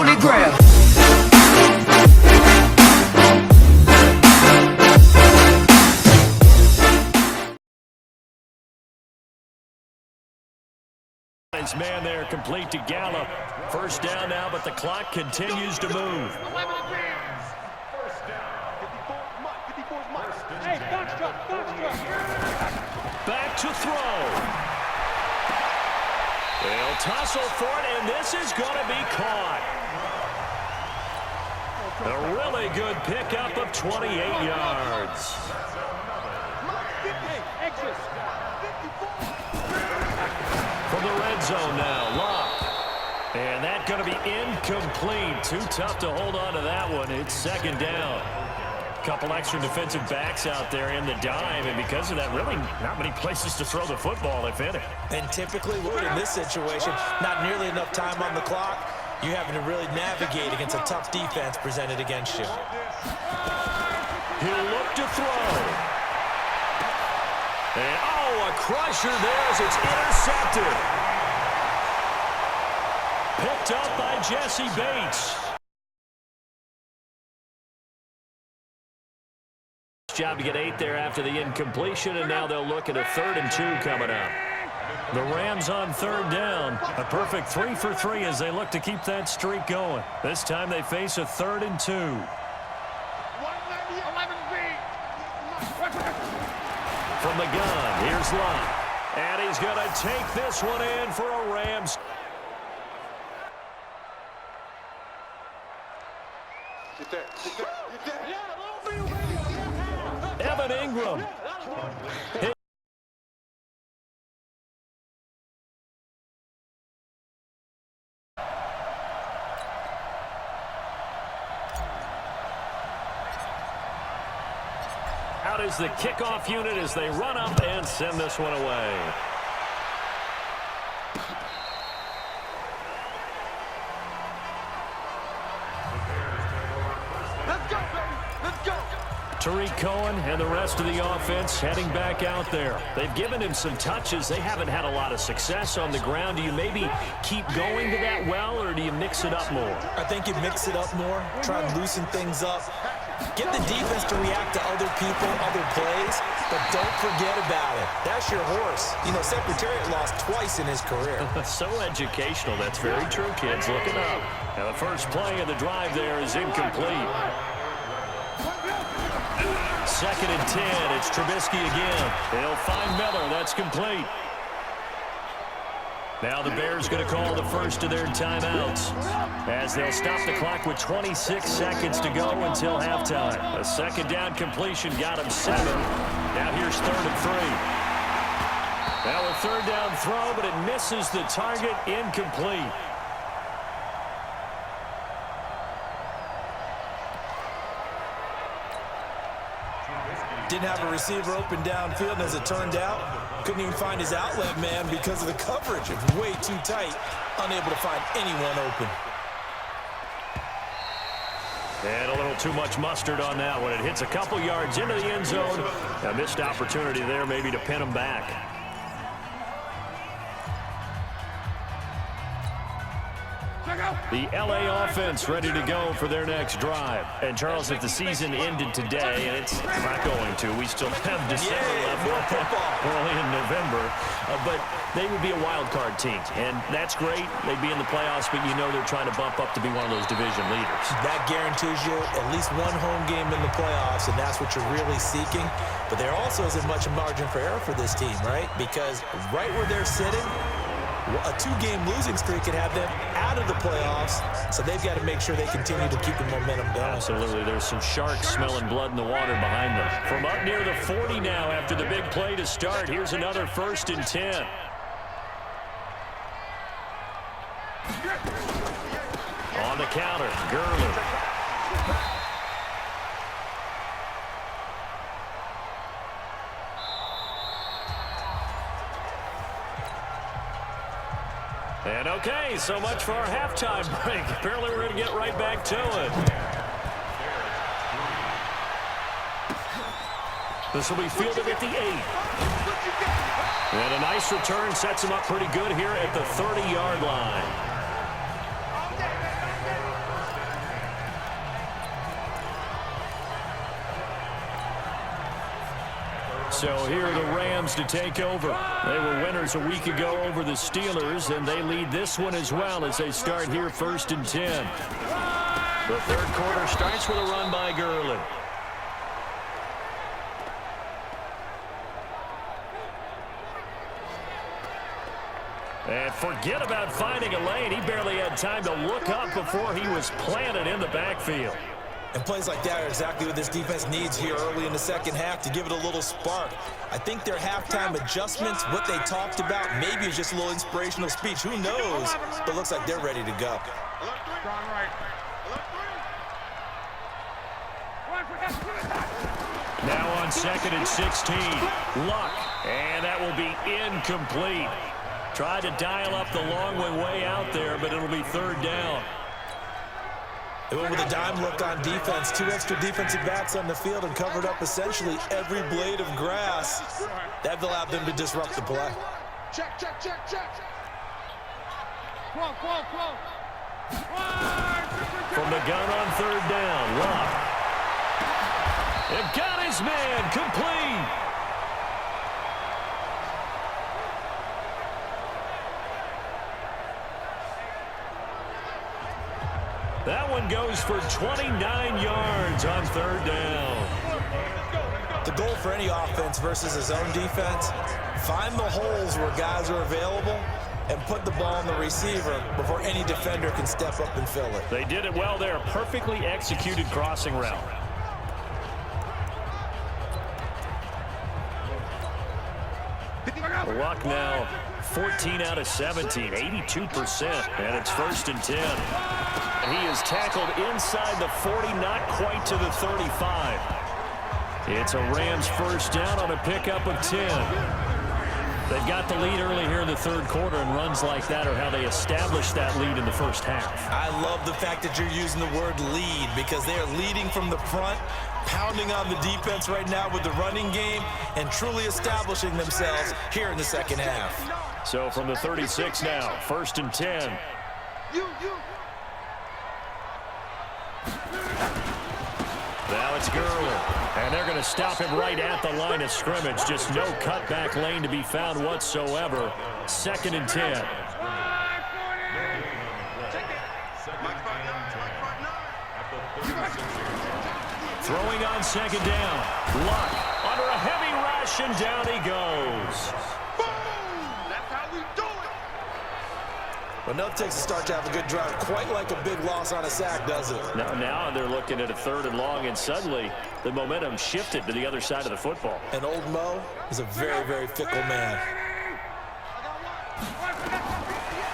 holy grail. His man there complete to Gallup. First down now, but the clock continues to move. Back to throw. They'll tussle for it, and this is going to be caught. A really good pickup of 28 yards. From the red zone now, Locke. And that's going to be incomplete. Too tough to hold on to that one. It's second down. Couple extra defensive backs out there in the dime, and because of that, really not many places to throw the football, if any. And typically would in this situation. Not nearly enough time on the clock. You're having to really navigate against a tough defense presented against you. He'll look to throw. And, oh, a crusher there as it's intercepted. Picked up by Jesse Bates. Job to get 8 there after the incompletion, and now they'll look at a 3rd and 2 coming up. The Rams on 3rd down. A perfect 3 for 3 as they look to keep that streak going. This time they face a 3rd and 2. From the gun, here's Locke. And he's going to take this one in for a Rams. Evan Ingram. Out is the kickoff unit as they run up and send this one away. Tariq Cohen and the rest of the offense heading back out there. They've given him some touches. They haven't had a lot of success on the ground. Do you maybe keep going to that well, or do you mix it up more? I think you mix it up more, try and loosen things up. Get the defense to react to other people, other plays, but don't forget about it. That's your horse. You know, Secretariat lost twice in his career. So educational. That's very true, kids. Look it up. Now the first play of the drive there is incomplete. 2nd and 10. It's Trubisky again. They'll find Miller. That's complete. Now the Bears going to call the first of their timeouts as they'll stop the clock with 26 seconds to go until halftime. A 2nd down completion got him 7. Now here's 3rd and 3. Now a 3rd down throw, but it misses the target. Incomplete. Didn't have a receiver open downfield, and as it turned out, couldn't even find his outlet man because of the coverage. It was way too tight, unable to find anyone open. And a little too much mustard on that one. It hits a couple yards into the end zone. A missed opportunity there maybe to pin him back. The L.A. offense ready to go for their next drive. And, Charles, if the season ended today, and it's not going to, we still have December left early in November, but they would be a wild card team. And that's great. They'd be in the playoffs, but you know they're trying to bump up to be one of those division leaders. That guarantees you at least one home game in the playoffs, and that's what you're really seeking. But there also isn't much margin for error for this team, right? Because right where they're sitting, a 2-game losing streak could have them out of the playoffs, so they've got to make sure they continue to keep the momentum going. Absolutely. There's some sharks smelling blood in the water behind them. From up near the 40 now after the big play to start, here's another 1st and 10. On the counter, Gurley. And okay, so much for our halftime break. Apparently we're going to get right back to it. This will be fielded at the 8. And a nice return sets him up pretty good here at the 30-yard line. So here are the Rams to take over. They were winners a week ago over the Steelers, and they lead this one as well as they start here 1st and 10. The third quarter starts with a run by Gurley. And forget about finding a lane. He barely had time to look up before he was planted in the backfield. And plays like that are exactly what this defense needs here early in the second half to give it a little spark. I think their halftime adjustments, what they talked about, maybe it's just a little inspirational speech. Who knows? But it looks like they're ready to go. Now on 2nd and 16. Luck. And that will be incomplete. Tried to dial up the long way out there, but it'll be 3rd down. They went with a dime look on defense. 2 extra defensive backs on the field and covered up essentially every blade of grass. That allowed them to disrupt the play. Check. From the gun on 3rd down, Luck. It got his man complete. That one goes for 29 yards on 3rd down. The goal for any offense versus his own defense, find the holes where guys are available and put the ball on the receiver before any defender can step up and fill it. They did it well there. Perfectly executed crossing route. Luck now 14 out of 17, 82%, and it's 1st and 10. He is tackled inside the 40, not quite to the 35. It's a Rams 1st down on a pickup of 10. They've got the lead early here in the 3rd quarter, and runs like that are how they establish that lead in the 1st half. I love the fact that you're using the word lead because they are leading from the front, pounding on the defense right now with the running game, and truly establishing themselves here in the 2nd half. So from the 36 now, 1st and 10. Now it's Gurley, and they're going to stop him right at the line of scrimmage. Just no cutback lane to be found whatsoever. 2nd and 10. Throwing on 2nd down. Luck under a heavy rush, and down he goes. But enough takes to start to have a good drive. Quite like a big loss on a sack, does it? Now they're looking at a 3rd and long, and suddenly the momentum shifted to the other side of the football. And old Mo is a very, very fickle man.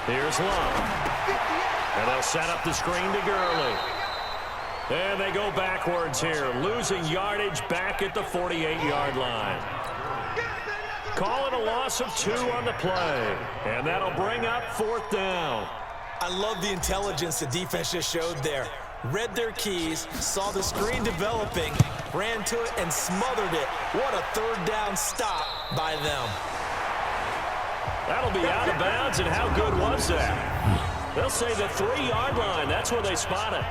Here's Luck. And they'll set up the screen to Gurley. And they go backwards here, losing yardage back at the 48-yard line. Call it a loss of 2 on the play. And that'll bring up 4th down. I love the intelligence the defense just showed there. Read their keys, saw the screen developing, ran to it, and smothered it. What a 3rd down stop by them. That'll be out of bounds, and how good was that? They'll say the 3-yard line. That's where they spot it.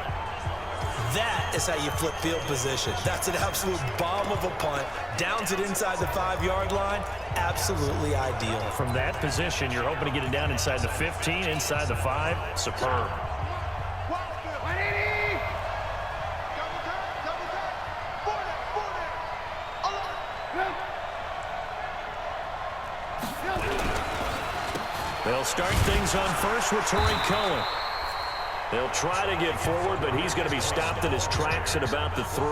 That is how you flip field position. That's an absolute bomb of a punt. Downs it inside the 5-yard line. Absolutely ideal. From that position, you're hoping to get it down inside the 15, inside the 5. Superb. They'll start things on 1st with Torrey Cohen. They'll try to get forward, but he's going to be stopped in his tracks at about the 3.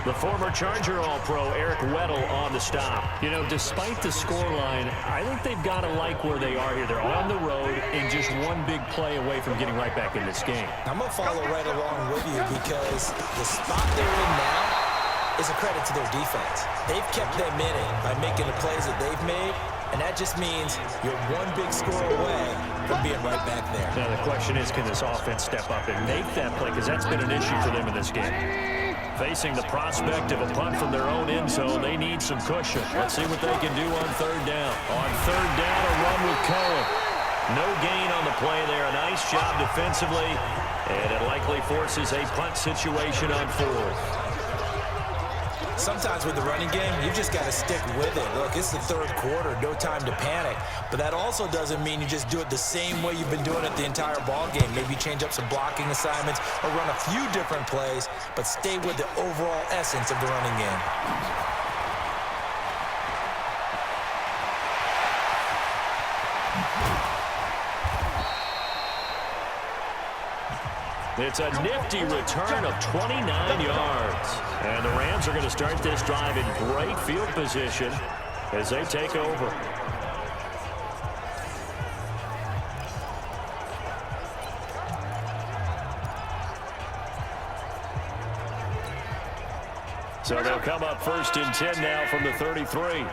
The former Charger All-Pro Eric Weddle on the stop. You know, despite the scoreline, I think they've got to like where they are here. They're on the road and just one big play away from getting right back in this game. I'm going to follow right along with you because the spot they're in now is a credit to their defense. They've kept them in it by making the plays that they've made, and that just means you're one big score away from being right back there. Now the question is, can this offense step up and make that play? Because that's been an issue for them in this game. Facing the prospect of a punt from their own end zone, they need some cushion. Let's see what they can do on 3rd down. On 3rd down, a run with Cohen. No gain on the play there. A nice job defensively, and it likely forces a punt situation on 4th. Sometimes with the running game, you just got to stick with it. Look, it's the third quarter, no time to panic. But that also doesn't mean you just do it the same way you've been doing it the entire ball game. Maybe change up some blocking assignments or run a few different plays, but stay with the overall essence of the running game. It's a nifty return of 29 yards. And the Rams are going to start this drive in great field position as they take over. So they'll come up 1st and 10 now from the 33.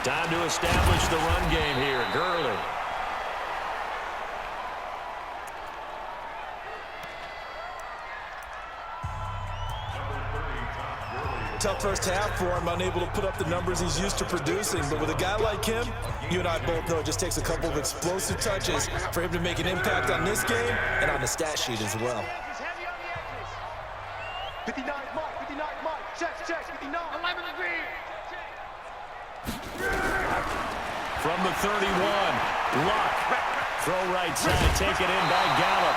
Time to establish the run game here. Gurley. Tough first half for him, unable to put up the numbers he's used to producing. But with a guy like him, you and I both know it just takes a couple of explosive touches for him to make an impact on this game and on the stat sheet as well. 59 mark, 59 mark, check, 59, 11 degrees. From the 31, Luck. Throw right side, take it in by Gallup.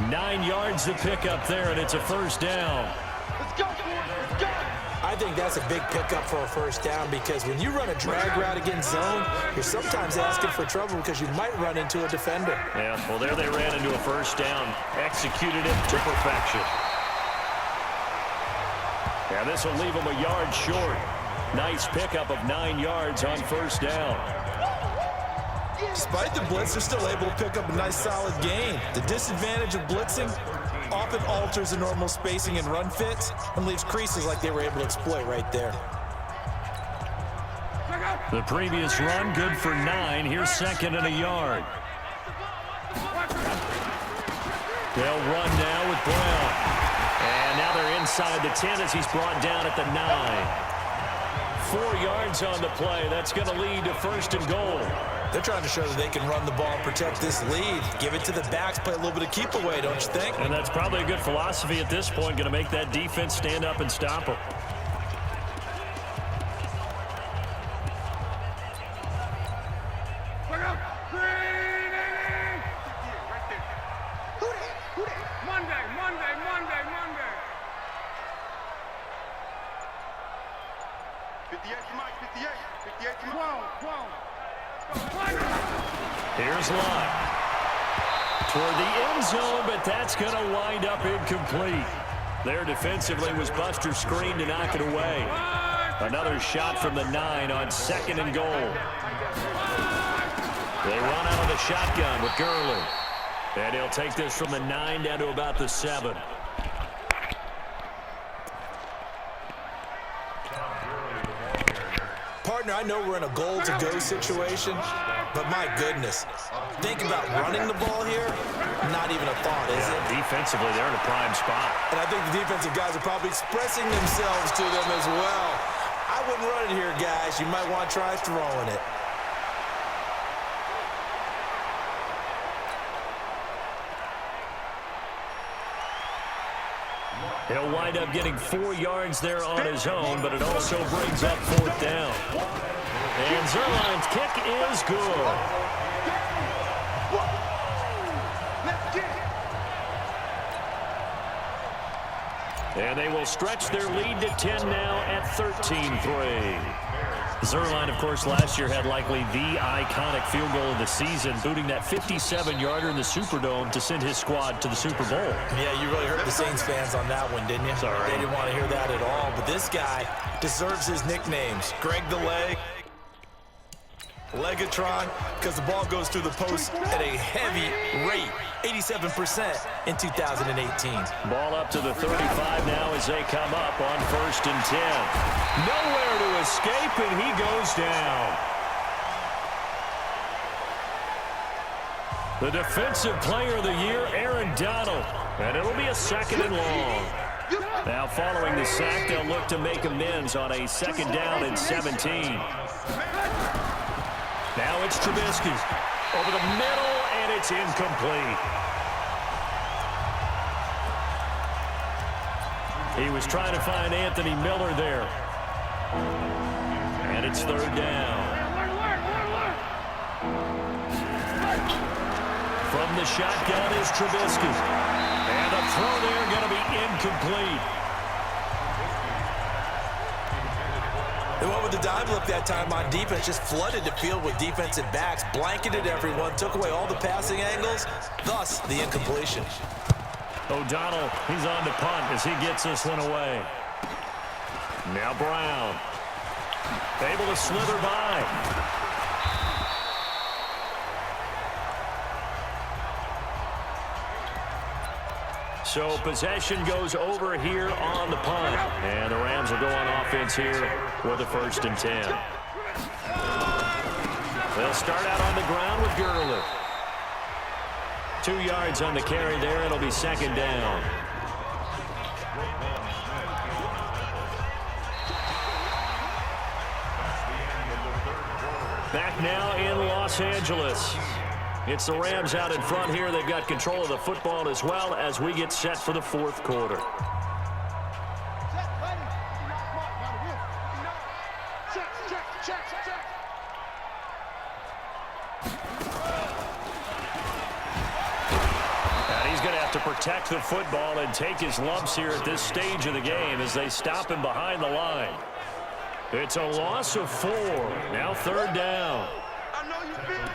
9 yards to pick up there, and it's a 1st down. Let's go, let's go. I think that's a big pickup for a 1st down because when you run a drag route against zone, you're sometimes asking for trouble because you might run into a defender. Yeah, well, there they ran into a 1st down. Executed it to perfection. Yeah, this will leave them a yard short. Nice pickup of 9 yards on 1st down. Despite the blitz, they're still able to pick up a nice solid gain. The disadvantage of blitzing often alters the normal spacing and run fits and leaves creases like they were able to exploit right there. The previous run good for 9. Here's 2nd and a yard. They'll run now with Brown. And now they're inside the 10 as he's brought down at the 9. 4 yards on the play. That's going to lead to 1st and goal. They're trying to show that they can run the ball and protect this lead. Give it to the backs, play a little bit of keep away, don't you think? And that's probably a good philosophy at this point, going to make that defense stand up and stop them. Monday. 58 to Mike, 12. Here's Luck. Toward the end zone, but that's going to wind up incomplete. There defensively was Buster screen to knock it away. Another shot from the 9 on 2nd and goal. They run out of the shotgun with Gurley. And he'll take this from the 9 down to about the 7. Partner, I know we're in a goal-to-go situation, but my goodness, think about running the ball here, not even a thought, is it? Defensively, they're in a prime spot. And I think the defensive guys are probably expressing themselves to them as well. I wouldn't run it here, guys. You might want to try throwing it. He'll wind up getting 4 yards there on his own, but it also brings up 4th down. And Zerline's kick is good. And they will stretch their lead to 10 now at 13-3. Zerline, of course, last year had likely the iconic field goal of the season, booting that 57-yarder in the Superdome to send his squad to the Super Bowl. Yeah, you really hurt the Saints fans on that one, didn't you? Sorry. They didn't want to hear that at all. But this guy deserves his nicknames. Greg the Leg, Legatron, because the ball goes through the post at a heavy rate, 87% in 2018. Ball up to the 35 now as they come up on 1st and 10. Nowhere to escape, and he goes down. The Defensive Player of the Year, Aaron Donald. And it'll be a 2nd and long. Now following the sack, they'll look to make amends on a 2nd down and 17. Now it's Trubisky. Over the middle, and it's incomplete. He was trying to find Anthony Miller there. And it's third down. From the shotgun is Trubisky. And the throw there going to be incomplete. They went with the dive look that time on defense, just flooded the field with defensive backs, blanketed everyone, took away all the passing angles, thus the incompletion. O'Donnell, he's on to punt as he gets this one away. Now Brown, able to slither by. So possession goes over here on the punt. And the Rams will go on offense here with a 1st and 10. They'll start out on the ground with Gurley. 2 yards on the carry there. It'll be 2nd down. Back now in Los Angeles. It's the Rams out in front here. They've got control of the football as well as we get set for the 4th quarter. To protect the football and take his lumps here at this stage of the game as they stop him behind the line. It's a loss of 4. Now 3rd down.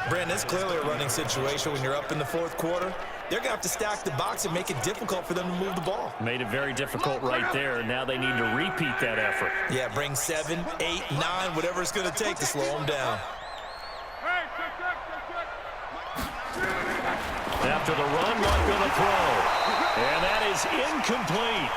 Brandon, it's clearly a running situation when you're up in the 4th quarter. They're going to have to stack the box and make it difficult for them to move the ball. Made it very difficult right there. Now they need to repeat that effort. Yeah, bring 7, 8, 9, whatever it's going to take to slow them down. After the run, not going to throw. And that is incomplete.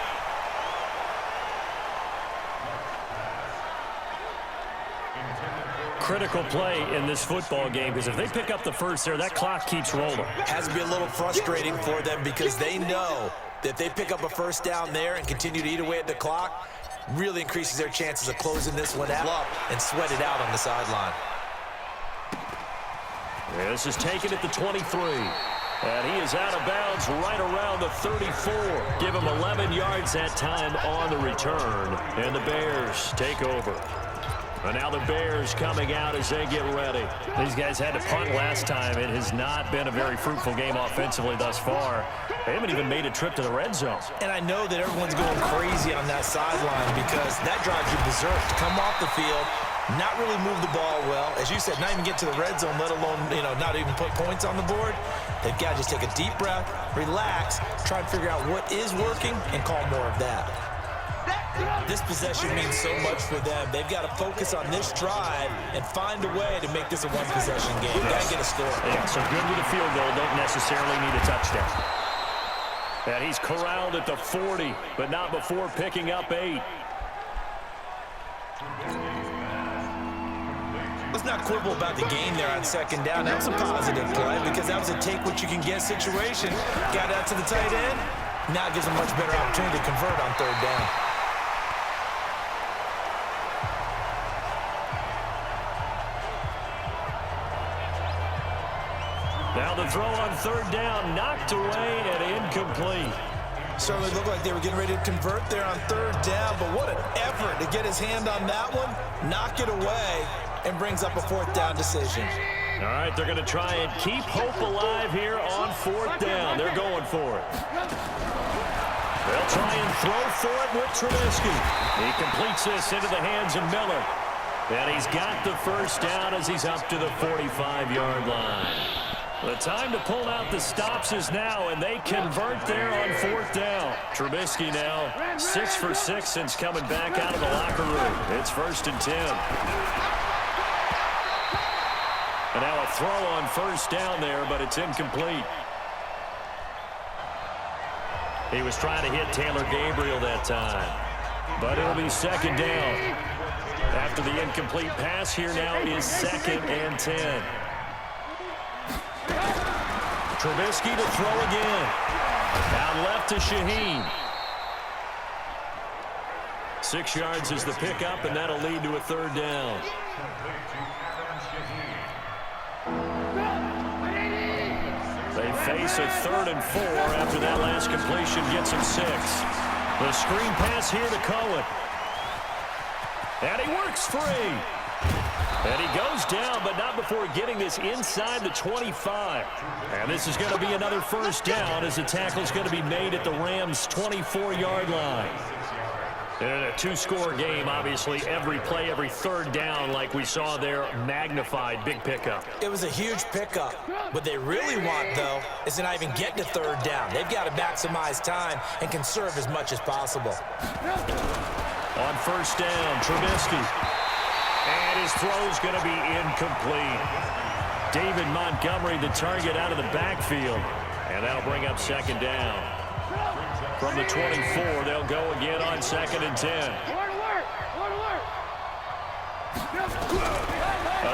Critical play in this football game because if they pick up the first there, that clock keeps rolling. Has to be a little frustrating for them because they know that they pick up a 1st down there and continue to eat away at the clock, really increases their chances of closing this one out and sweat it out on the sideline. This is taken at the 23. And he is out of bounds right around the 34. Give him 11 yards that time on the return. And the Bears take over. And now the Bears coming out as they get ready. These guys had to punt last time. It has not been a very fruitful game offensively thus far. They haven't even made a trip to the red zone. And I know that everyone's going crazy on that sideline because that drives you berserk to come off the field, not really move the ball well. As you said, not even get to the red zone, let alone, not even put points on the board. They've got to just take a deep breath, relax, try and figure out what is working, and call more of that. This possession means so much for them. They've got to focus on this drive and find a way to make this a one-possession game. They've got to get a score. Yeah, so good with a field goal. Don't necessarily need a touchdown. And he's corralled at the 40, but not before picking up 8. Let's not quibble about the game there on 2nd down. That was a positive play because that was a take-what-you-can-get situation. Got out to the tight end. Now it gives them a much better opportunity to convert on 3rd down. Now the throw on 3rd down, knocked away and incomplete. Certainly looked like they were getting ready to convert there on 3rd down, but what an effort to get his hand on that one, knock it away, and brings up a 4th down decision. All right, they're going to try and keep hope alive here on 4th down. They're going for it. They'll try and throw for it with Trubisky. He completes this into the hands of Miller. And he's got the 1st down as he's up to the 45-yard line. The time to pull out the stops is now, and they convert there on 4th down. Trubisky now 6 for 6 since coming back out of the locker room. It's 1st and 10. And now a throw on 1st down there, but it's incomplete. He was trying to hit Taylor Gabriel that time. But it'll be 2nd down. After the incomplete pass, here now is 2nd and 10. Trubisky to throw again. Out left to Shaheen. 6 yards is the pickup, and that'll lead to a 3rd down. They face a 3rd and 4 after that last completion gets him 6. The screen pass here to Cohen. And he works free. And he goes down, but not before getting this inside the 25. And this is going to be another first down as the tackle is going to be made at the Rams' 24-yard line. In a 2-score game, obviously, every play, every 3rd down, like we saw there, magnified, big pickup. It was a huge pickup. What they really want, though, is to not even get to 3rd down. They've got to maximize time and conserve as much as possible. On first down, Trubisky. And his throw's going to be incomplete. David Montgomery, the target out of the backfield. And that'll bring up 2nd down. From the 24, they'll go again on 2nd and 10.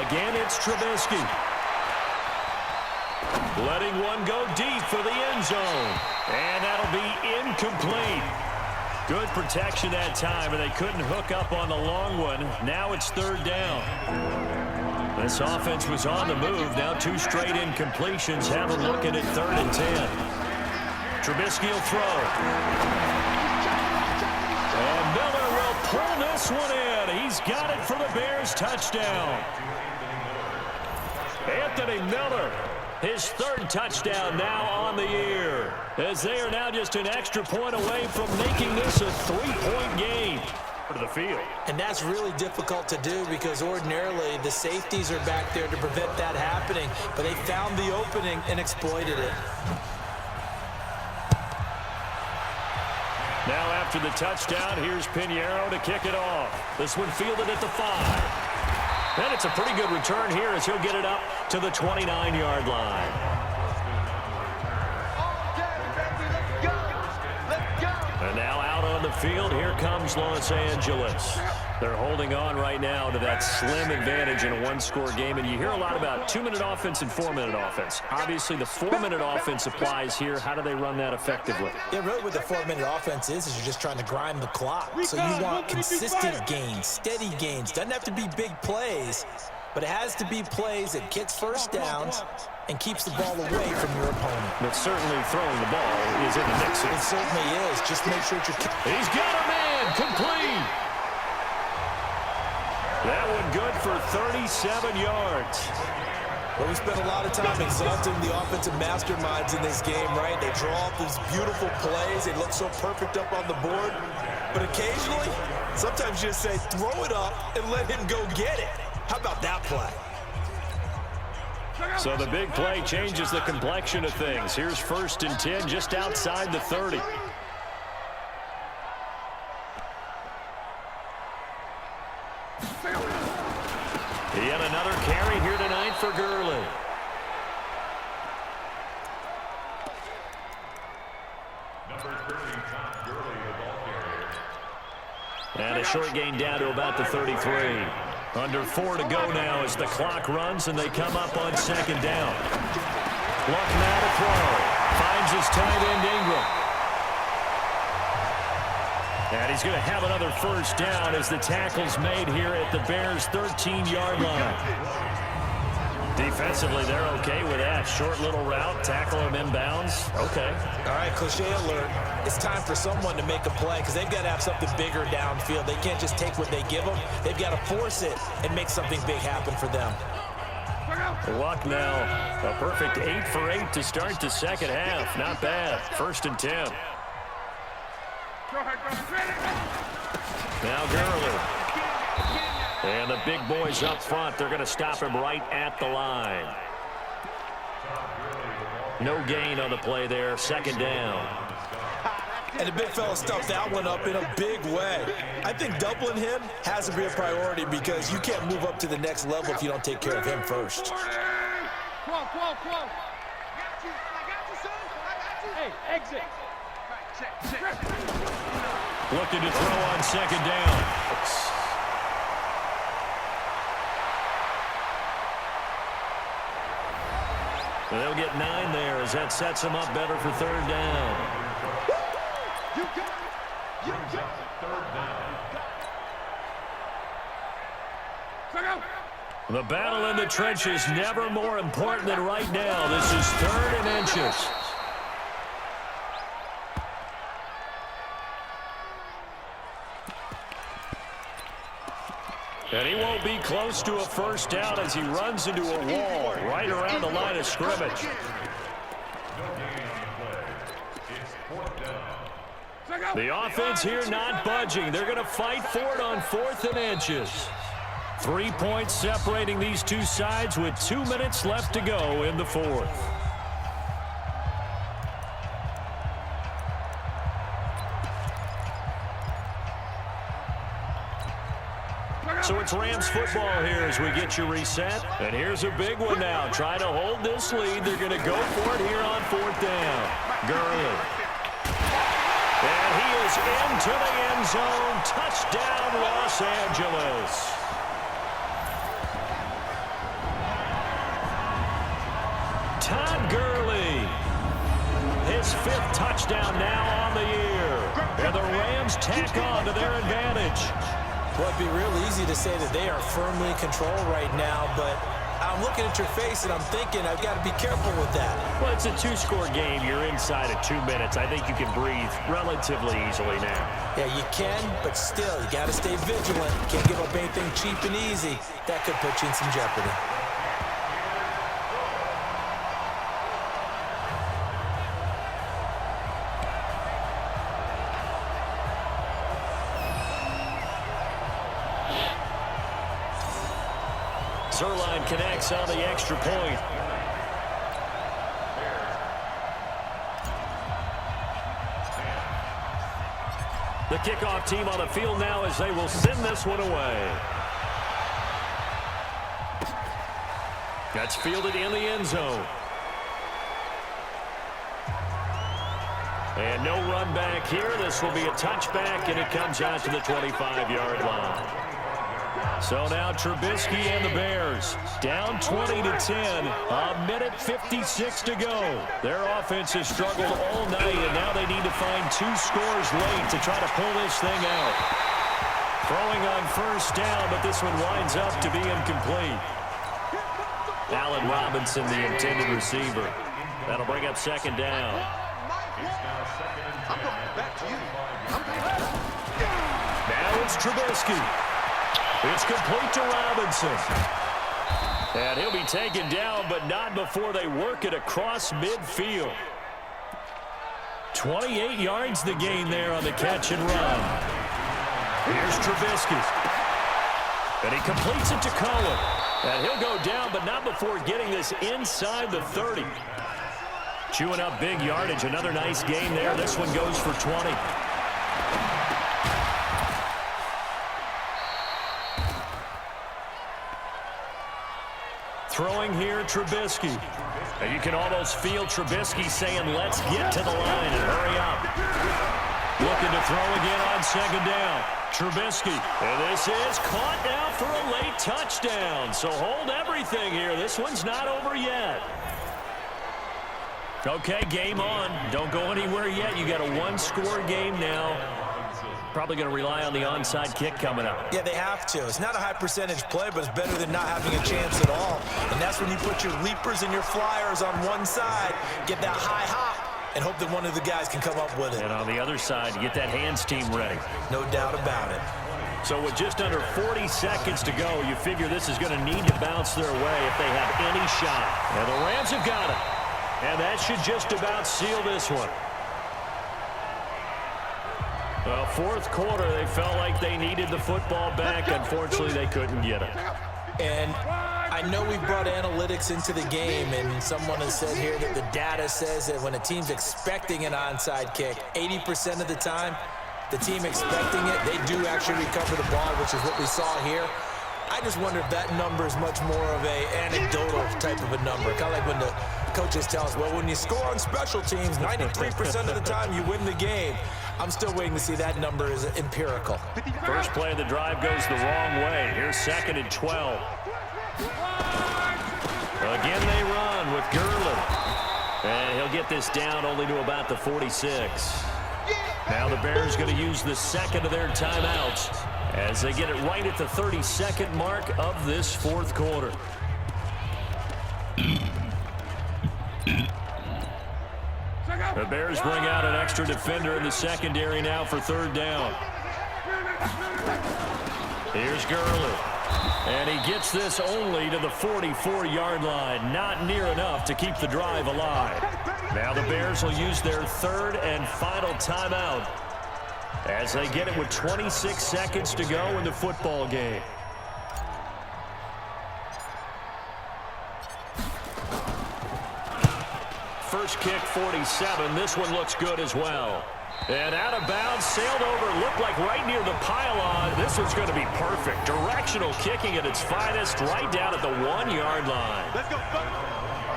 Again, it's Trubisky. Letting one go deep for the end zone. And that'll be incomplete. Good protection that time, and they couldn't hook up on the long one. Now it's 3rd down. This offense was on the move. Now 2 straight incompletions have them looking at 3rd and 10. Trubisky will throw. And Miller will pull this one in. He's got it for the Bears touchdown. Anthony Miller, his 3rd touchdown now on the year, as they are now just an extra point away from making this a 3-point game. To the field. And that's really difficult to do because ordinarily the safeties are back there to prevent that happening, but they found the opening and exploited it. Now after the touchdown, here's Pinheiro to kick it off. This one fielded at the 5. And it's a pretty good return here as he'll get it up to the 29-yard line. And now out on the field, here comes Los Angeles. They're holding on right now to that slim advantage in a 1-score game. And you hear a lot about 2-minute offense and 4-minute offense. Obviously, the 4-minute offense applies here. How do they run that effectively? Yeah, really what the 4-minute offense is you're just trying to grind the clock. So you want consistent gains, steady gains. Doesn't have to be big plays, but it has to be plays that gets first downs and keeps the ball away from your opponent. But certainly throwing the ball is in the mix here. It certainly is. Just make sure you're... He's got a man complete. That one good for 37 yards. Well, we spent a lot of time exalting the offensive masterminds in this game, right? They draw up these beautiful plays. They look so perfect up on the board. But occasionally, sometimes you just say, throw it up and let him go get it. How about that play? So the big play changes the complexion of things. Here's 1st and 10 just outside the 30. Yet another carry here tonight for Gurley. And a short gain down to about the 33. Under 4 to go now as the clock runs and they come up on 2nd down. Luck now to throw. Finds his tight end Ingram. And he's going to have another first down as the tackle's made here at the Bears' 13-yard line. Defensively, they're okay with that. Short little route, tackle him inbounds. Okay. All right, cliche alert. It's time for someone to make a play because they've got to have something bigger downfield. They can't just take what they give them. They've got to force it and make something big happen for them. Luck now. A perfect 8 for 8 to start the 2nd half. Not bad. 1st and 10. Now Gurley. And the big boys up front, they're going to stop him right at the line. No gain on the play there. 2nd down. And the big fella stuffed that one up in a big way. I think doubling him has to be a priority because you can't move up to the next level if you don't take care of him first. Hey, exit. Looking to throw on 2nd down. They'll get 9 there as that sets them up better for 3rd down. You got it. You got it. 3rd down. The battle in the trenches never more important than right now. This is 3rd and inches. And he won't be close to a first down as he runs into a wall right around the line of scrimmage. The offense here not budging. They're going to fight for it on 4th and inches. 3 points separating these two sides with 2 minutes left to go in the 4th. So it's Rams football here as we get you reset. And here's a big one now. Trying to hold this lead. They're going to go for it here on 4th down. Gurley. And he is into the end zone. Touchdown, Los Angeles. Todd Gurley. His 5th touchdown now on the year. And the Rams tack on to their advantage. Well, it'd be real easy to say that they are firmly in control right now, but I'm looking at your face and I'm thinking I've got to be careful with that. Well, it's a 2-score game. You're inside of 2 minutes. I think you can breathe relatively easily now. Yeah, you can, but still, you got to stay vigilant. You can't give up anything cheap and easy. That could put you in some jeopardy. Zerline connects on the extra point. The kickoff team on the field now as they will send this one away. That's fielded in the end zone. And no run back here. This will be a touchback, and it comes out to the 25-yard line. So now Trubisky and the Bears down 20-10. A minute 56 to go. Their offense has struggled all night, and now they need to find 2 scores late to try to pull this thing out. Throwing on first down, but this one winds up to be incomplete. Allen Robinson, the intended receiver. That'll bring up 2nd down. Now it's Trubisky. It's complete to Robinson. And he'll be taken down, but not before they work it across midfield. 28 yards the gain there on the catch and run. Here's Trubisky. And he completes it to Cohen. And he'll go down, but not before getting this inside the 30. Chewing up big yardage. Another nice gain there. This one goes for 20. Throwing here, Trubisky. And you can almost feel Trubisky saying, let's get to the line and hurry up. Looking to throw again on 2nd down. Trubisky. And this is caught now for a late touchdown. So hold everything here. This one's not over yet. Okay, game on. Don't go anywhere yet. You got a 1-score game now. Probably going to rely on the onside kick coming up. Yeah, they have to. It's not a high percentage play, but it's better than not having a chance at all. And that's when you put your leapers and your flyers on one side, get that high hop, and hope that one of the guys can come up with it. And on the other side, get that hands team ready. No doubt about it. So with just under 40 seconds to go, you figure this is going to need to bounce their way if they have any shot. And the Rams have got it. And that should just about seal this one. Well, 4th quarter, they felt like they needed the football back. Unfortunately, they couldn't get it. And I know we brought analytics into the game, and someone has said here that the data says that when a team's expecting an onside kick, 80% of the time, the team expecting it, they do actually recover the ball, which is what we saw here. I just wonder if that number is much more of a anecdotal type of a number. Kind of like when the coaches tell us, well, when you score on special teams, 93% of the time you win the game. I'm still waiting to see that number is empirical. First play of the drive goes the wrong way. Here's 2nd and 12. Again they run with Gurley. And he'll get this down only to about the 46. Now the Bears going to use the 2nd of their timeouts as they get it right at the 32nd mark of this fourth quarter. The Bears bring out an extra defender in the secondary now for third down. Here's Gurley. And he gets this only to the 44-yard line. Not near enough to keep the drive alive. Now the Bears will use their third and final timeout as they get it with 26 seconds to go in the football game. First kick, 47. This one looks good as well. And out of bounds, sailed over, looked like right near the pylon. This one's going to be perfect. Directional kicking at its finest, right down at the 1-yard line. Let's go.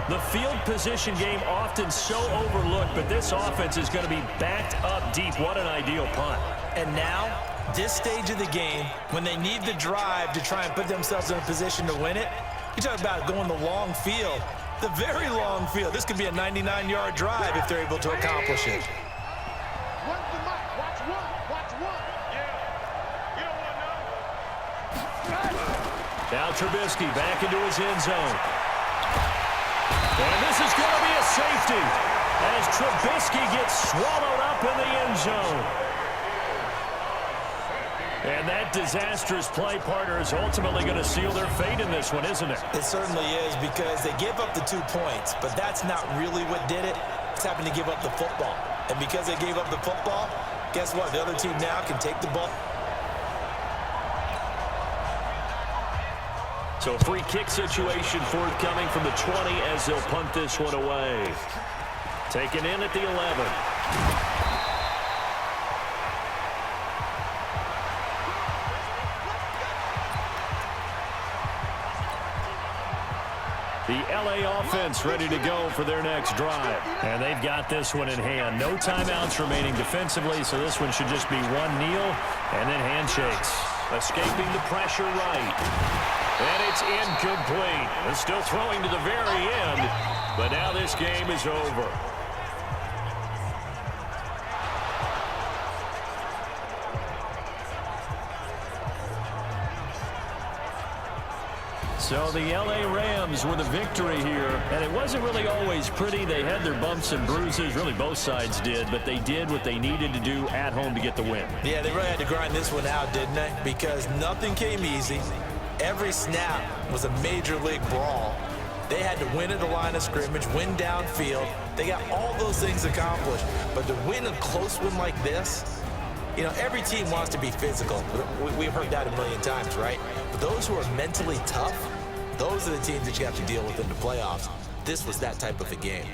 The field position game often so overlooked, but this offense is going to be backed up deep. What an ideal punt. And now, this stage of the game, when they need the drive to try and put themselves in a position to win it, you talk about going the long field, the very long field. This could be a 99-yard drive if they're able to accomplish it. Now Trubisky back into his end zone. And this is going to be a safety as Trubisky gets swallowed up in the end zone. And that disastrous play, partner, is ultimately going to seal their fate in this one, isn't it? It certainly is, because they gave up the 2 points, but that's not really what did it. It's happened to give up the football. And because they gave up the football, guess what? The other team now can take the ball. So a free kick situation forthcoming from the 20 as they'll punt this one away. Taken in at the 11. The LA offense ready to go for their next drive. And they've got this one in hand. No timeouts remaining defensively, so this one should just be one kneel and then handshakes. Escaping the pressure right. And it's incomplete. They're still throwing to the very end, but now this game is over. So the LA Rams with a victory here, and it wasn't really always pretty. They had their bumps and bruises, really both sides did, but they did what they needed to do at home to get the win. Yeah, they really had to grind this one out, didn't they? Because nothing came easy. Every snap was a major league brawl. They had to win at the line of scrimmage, win downfield. They got all those things accomplished. But to win a close one like this, you know, every team wants to be physical. We've heard that a million times, right? But those who are mentally tough, those are the teams that you have to deal with in the playoffs. This was that type of a game.